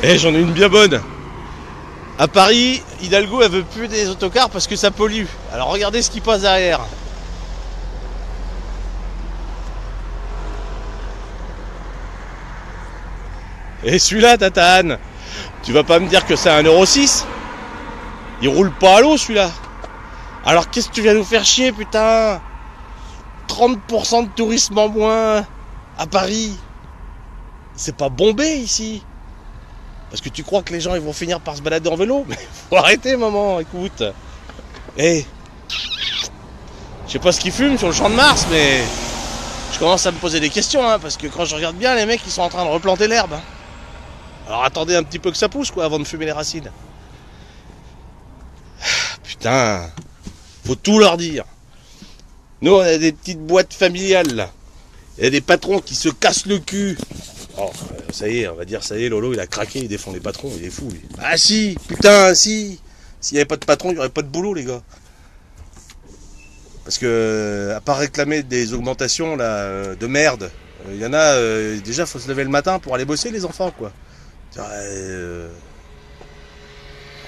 Eh, j'en ai une bien bonne. À Paris, Hidalgo, elle veut plus des autocars parce que ça pollue. Alors regardez ce qui passe derrière. Et celui-là, Tatane, tu vas pas me dire que c'est un Euro 6? Il roule pas à l'eau, celui-là. Alors qu'est-ce que tu viens nous faire chier, putain? 30% de tourisme en moins à Paris. C'est pas bombé ici. Parce que tu crois que les gens ils vont finir par se balader en vélo? Mais faut arrêter, maman, écoute. Eh, je sais pas ce qu'ils fument sur le champ de Mars, mais je commence à me poser des questions, hein, parce que quand je regarde bien, les mecs ils sont en train de replanter l'herbe. Alors attendez un petit peu que ça pousse, quoi, avant de fumer les racines. Putain, faut tout leur dire. Nous, on a des petites boîtes familiales, là. Il y a des patrons qui se cassent le cul. Oh, ça y est, on va dire, ça y est, Lolo, il a craqué, il défend les patrons, il est fou, lui. Ah si, putain, si. S'il n'y avait pas de patron, il n'y aurait pas de boulot, les gars. Parce que, à part réclamer des augmentations, là, de merde, il y en a, déjà, faut se lever le matin pour aller bosser, les enfants, quoi. On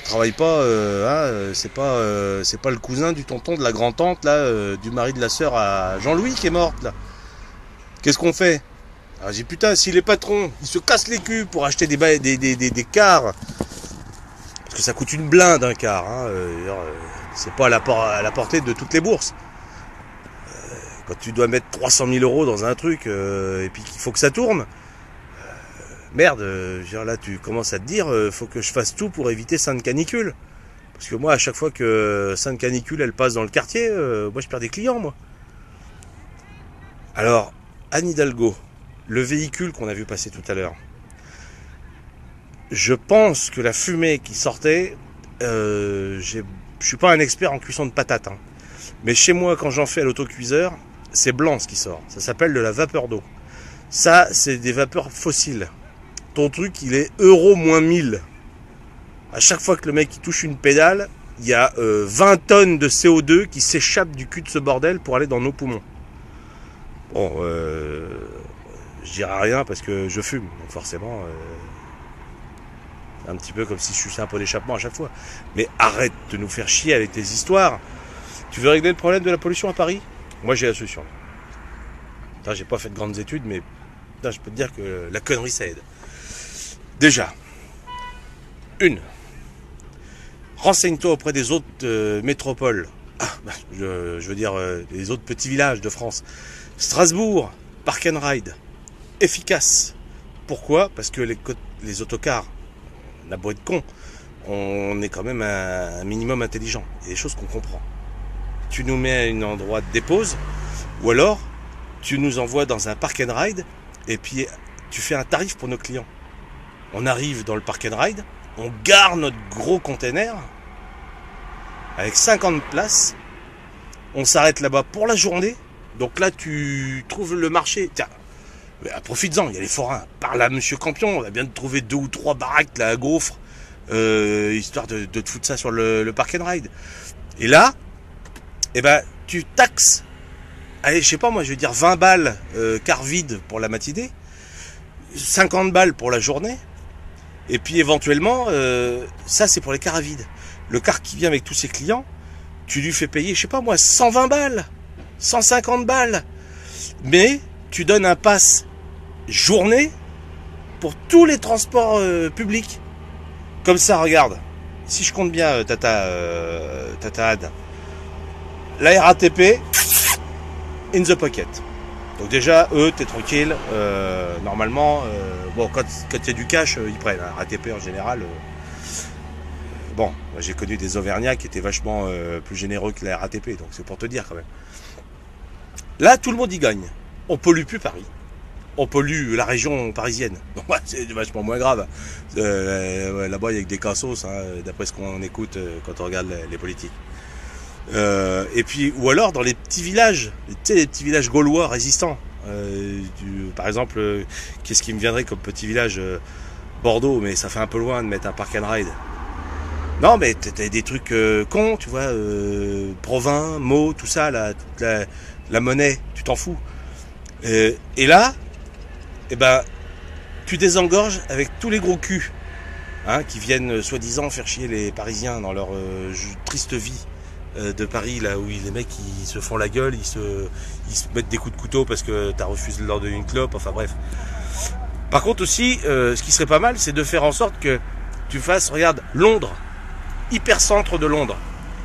travaille pas, hein, c'est pas le cousin du tonton, de la grand-tante, là, du mari de la sœur à Jean-Louis qui est morte, là. Qu'est-ce qu'on fait? Alors j'ai dit, putain, si les patrons, ils se cassent les culs pour acheter des cars, parce que ça coûte une blinde un car, hein, c'est pas à la portée de toutes les bourses. Quand tu dois mettre 300 000 euros dans un truc, et puis qu'il faut que ça tourne, merde, là tu commences à te dire, faut que je fasse tout pour éviter Sainte Canicule. Parce que moi, à chaque fois que Sainte Canicule, elle passe dans le quartier, moi je perds des clients, moi. Alors, Anne Hidalgo, le véhicule qu'on a vu passer tout à l'heure, je pense que la fumée qui sortait, je suis pas un expert en cuisson de patates, hein, mais chez moi, quand j'en fais à l'autocuiseur, c'est blanc ce qui sort. Ça s'appelle de la vapeur d'eau. Ça, c'est des vapeurs fossiles. Ton truc, il est euro moins 1000. À chaque fois que le mec il touche une pédale, il y a 20 tonnes de CO2 qui s'échappent du cul de ce bordel pour aller dans nos poumons. Bon, je dirais rien parce que je fume, donc forcément, c'est un petit peu comme si je suçais un pot d'échappement à chaque fois. Mais arrête de nous faire chier avec tes histoires. Tu veux régler le problème de la pollution à Paris? Moi j'ai la solution. J'ai pas fait de grandes études, mais putain, je peux te dire que la connerie ça aide. Déjà, renseigne-toi auprès des autres métropoles. Je veux dire les autres petits villages de France. Strasbourg, Park and Ride, efficace. Pourquoi? Parce que les autocars, on a beau être con, on est quand même un minimum intelligent. Il y a des choses qu'on comprend. Tu nous mets à un endroit de dépose, ou alors tu nous envoies dans un Park and Ride, et puis tu fais un tarif pour nos clients. On arrive dans le Park and Ride, on gare notre gros container avec 50 places, on s'arrête là-bas pour la journée. Donc là, tu trouves le marché. Tiens, profites-en, il y a les forains. Parle à Monsieur Campion, on va bien te trouver 2 ou 3 baraques là à gaufres, histoire de te foutre ça sur le Park and Ride. Et là, eh ben, tu taxes, allez, je sais pas moi, je vais dire 20 balles car vide pour la matinée, 50 balles pour la journée, et puis éventuellement, ça c'est pour les cars à vide. Le car qui vient avec tous ses clients, tu lui fais payer, je sais pas moi, 120 balles. 150 balles, mais tu donnes un pass journée pour tous les transports publics. Comme ça, regarde, si je compte bien, Tata Ad, la RATP, in the pocket. Donc déjà, eux, t'es tranquille, normalement, bon, quand il y a du cash, ils prennent, hein, RATP en général. Bon, moi j'ai connu des Auvergnats qui étaient vachement plus généreux que la RATP, donc c'est pour te dire quand même. Là, tout le monde y gagne. On pollue plus Paris. On pollue la région parisienne. Donc, c'est vachement moins grave. Là-bas, il y a que des cassos, hein, d'après ce qu'on écoute quand on regarde les politiques. Et puis, ou alors dans les petits villages, les petits villages gaulois résistants. Par exemple, qu'est-ce qui me viendrait comme petit village Bordeaux, mais ça fait un peu loin de mettre un Park and Ride. Non, mais t'as des trucs cons, tu vois, Provins, Meaux, tout ça, là, toute la monnaie, tu t'en fous. Et là, eh ben, tu désengorges avec tous les gros culs hein, qui viennent soi-disant faire chier les Parisiens dans leur triste vie de Paris, là où les mecs ils se font la gueule, ils se mettent des coups de couteau parce que t'as refusé de leur donner une clope, enfin bref. Par contre aussi, ce qui serait pas mal, c'est de faire en sorte que tu fasses, regarde, Londres, hypercentre de Londres.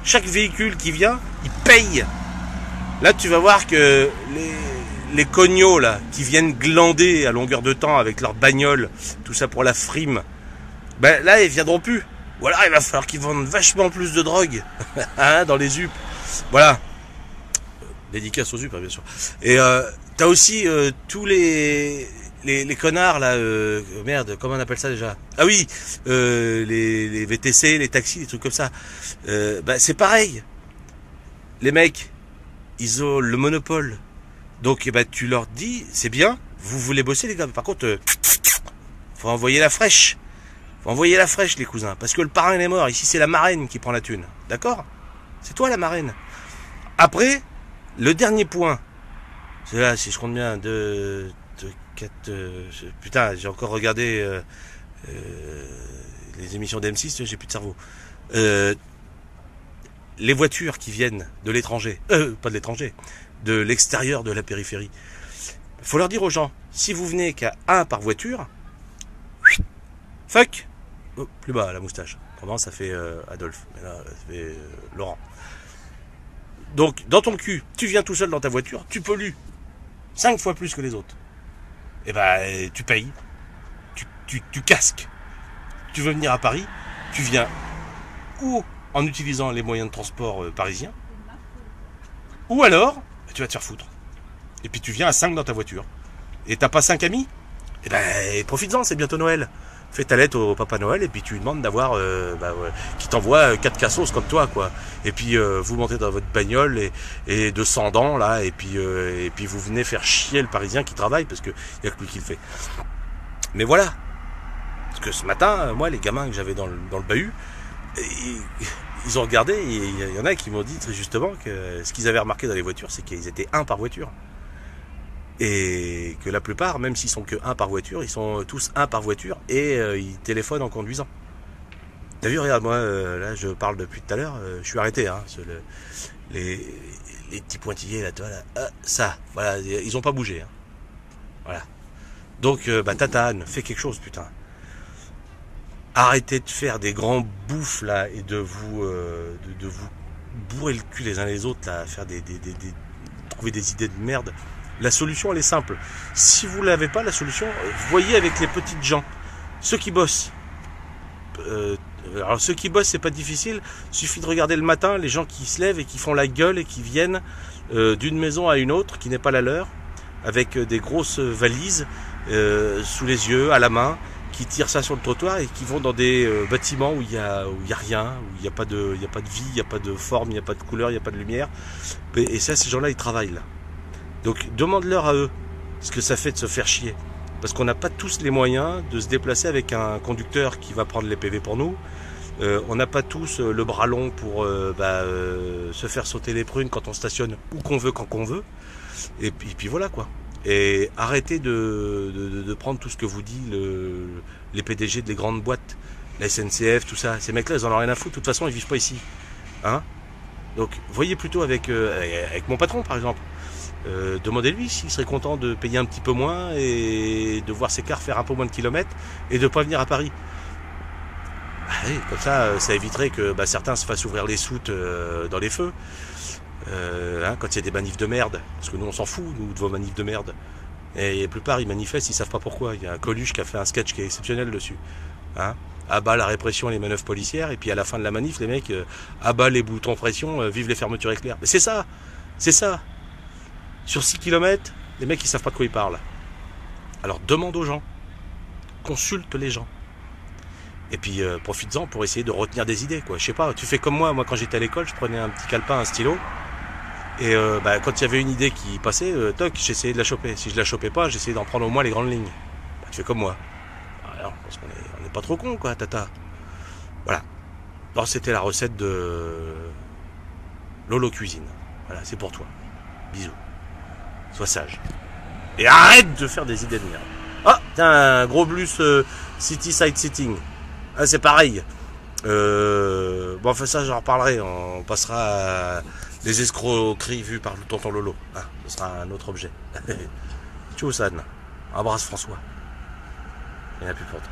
Chaque véhicule qui vient, il paye. Là, tu vas voir que les cognos là, qui viennent glander à longueur de temps avec leur bagnole, tout ça pour la frime, ben là, ils viendront plus. Ou alors, il va falloir qu'ils vendent vachement plus de drogue hein, dans les UP. Voilà. Dédicace aux UP, hein, bien sûr. Et t'as aussi tous les connards là, merde, comment on appelle ça déjà? Ah oui, les VTC, les taxis, les trucs comme ça. Bah, c'est pareil. Les mecs, ils ont le monopole. Donc bah, tu leur dis, c'est bien, vous voulez bosser les gars. Par contre, faut envoyer la fraîche. Faut envoyer la fraîche les cousins. Parce que le parrain il est mort. Ici c'est la marraine qui prend la thune. D'accord? C'est toi la marraine. Après, le dernier point. C'est là, si je compte bien, 2, 4... putain, j'ai encore regardé les émissions d'M6, j'ai plus de cerveau. Les voitures qui viennent de l'étranger, pas de l'étranger, de l'extérieur de la périphérie. Faut leur dire aux gens, si vous venez qu'à 1 par voiture, fuck, oh, plus bas la moustache. Pendant ça fait Adolphe, mais là ça fait Laurent. Donc dans ton cul, tu viens tout seul dans ta voiture, tu pollues 5 fois plus que les autres. Et ben tu payes, tu casques. Tu veux venir à Paris, tu viens ou en utilisant les moyens de transport parisiens, ou alors tu vas te faire foutre. Et puis tu viens à 5 dans ta voiture. Et t'as pas 5 amis? Et ben profites-en, c'est bientôt Noël. Fais ta lettre au Papa Noël et puis tu lui demandes d'avoir qui t'envoie 4 cassos comme toi quoi. Et puis vous montez dans votre bagnole et de 100 dents là et puis vous venez faire chier le Parisien qui travaille parce que y a que lui qui le fait. Mais voilà. Parce que ce matin, moi les gamins que j'avais dans le bahut, ils ont regardé et il y en a qui m'ont dit très justement que ce qu'ils avaient remarqué dans les voitures, c'est qu'ils étaient 1 par voiture. Et que la plupart, même s'ils sont que 1 par voiture, ils sont tous 1 par voiture et ils téléphonent en conduisant. T'as vu, regarde, moi, là, je parle depuis tout à l'heure, je suis arrêté, hein, les petits pointillés, là, toi, là, ça, voilà, ils ont pas bougé, hein. Voilà. Donc, bah, tatane, fais quelque chose, putain. Arrêtez de faire des grands bouffes, là, et de vous bourrer le cul les uns les autres, là, faire trouver des idées de merde. La solution, elle est simple. Si vous l'avez pas, la solution, voyez avec les petites gens. Ceux qui bossent. Alors, ceux qui bossent, c'est pas difficile. Il suffit de regarder le matin les gens qui se lèvent et qui font la gueule et qui viennent d'une maison à une autre, qui n'est pas la leur, avec des grosses valises sous les yeux, à la main, qui tirent ça sur le trottoir et qui vont dans des bâtiments où il y a rien, où il n'y a pas de vie, il n'y a pas de forme, il n'y a pas de couleur, il n'y a pas de lumière. Et ça, ces gens-là, ils travaillent là. Donc demande-leur à eux ce que ça fait de se faire chier. Parce qu'on n'a pas tous les moyens de se déplacer avec un conducteur qui va prendre les PV pour nous. On n'a pas tous le bras long pour se faire sauter les prunes quand on stationne où qu'on veut, quand qu'on veut. Et puis voilà quoi. Et arrêtez de prendre tout ce que vous dit les PDG des grandes boîtes, la SNCF, tout ça. Ces mecs-là, ils en ont rien à foutre. De toute façon, ils vivent pas ici. Hein? Donc voyez plutôt avec mon patron par exemple. Demandez-lui s'il serait content de payer un petit peu moins et de voir ses cars faire un peu moins de kilomètres et de pas venir à Paris. Allez, comme ça éviterait que certains se fassent ouvrir les soutes dans les feux quand il y a des manifs de merde, parce que nous on s'en fout nous de vos manifs de merde. Et la plupart ils manifestent, ils savent pas pourquoi. Il y a un Coluche qui a fait un sketch qui est exceptionnel dessus. Hein, à bas la répression et les manœuvres policières, et puis à la fin de la manif les mecs à bas les boutons pression, vive les fermetures éclairs. Mais c'est ça. Sur 6 km, les mecs ils savent pas de quoi ils parlent. Alors demande aux gens, consulte les gens. Et puis profites-en pour essayer de retenir des idées quoi. Je sais pas, tu fais comme moi quand j'étais à l'école, je prenais un petit calepin, un stylo. Et quand il y avait une idée qui passait, toc, j'essayais de la choper. Si je la chopais pas, j'essayais d'en prendre au moins les grandes lignes. Tu fais comme moi. Alors, parce qu'on n'est pas trop con quoi, tata. Voilà. Alors c'était la recette de Lolo Cuisine. Voilà, c'est pour toi. Bisous. Sois sage. Et arrête de faire des idées de merde. Ah, tiens, un gros bus City Side Sitting. Ah, c'est pareil. Bon, enfin ça, j'en reparlerai. On passera à les escroqueries vues par le tonton Lolo. Ah, ce sera un autre objet. Tchou San. Embrasse François. Il n'y en a plus pour toi.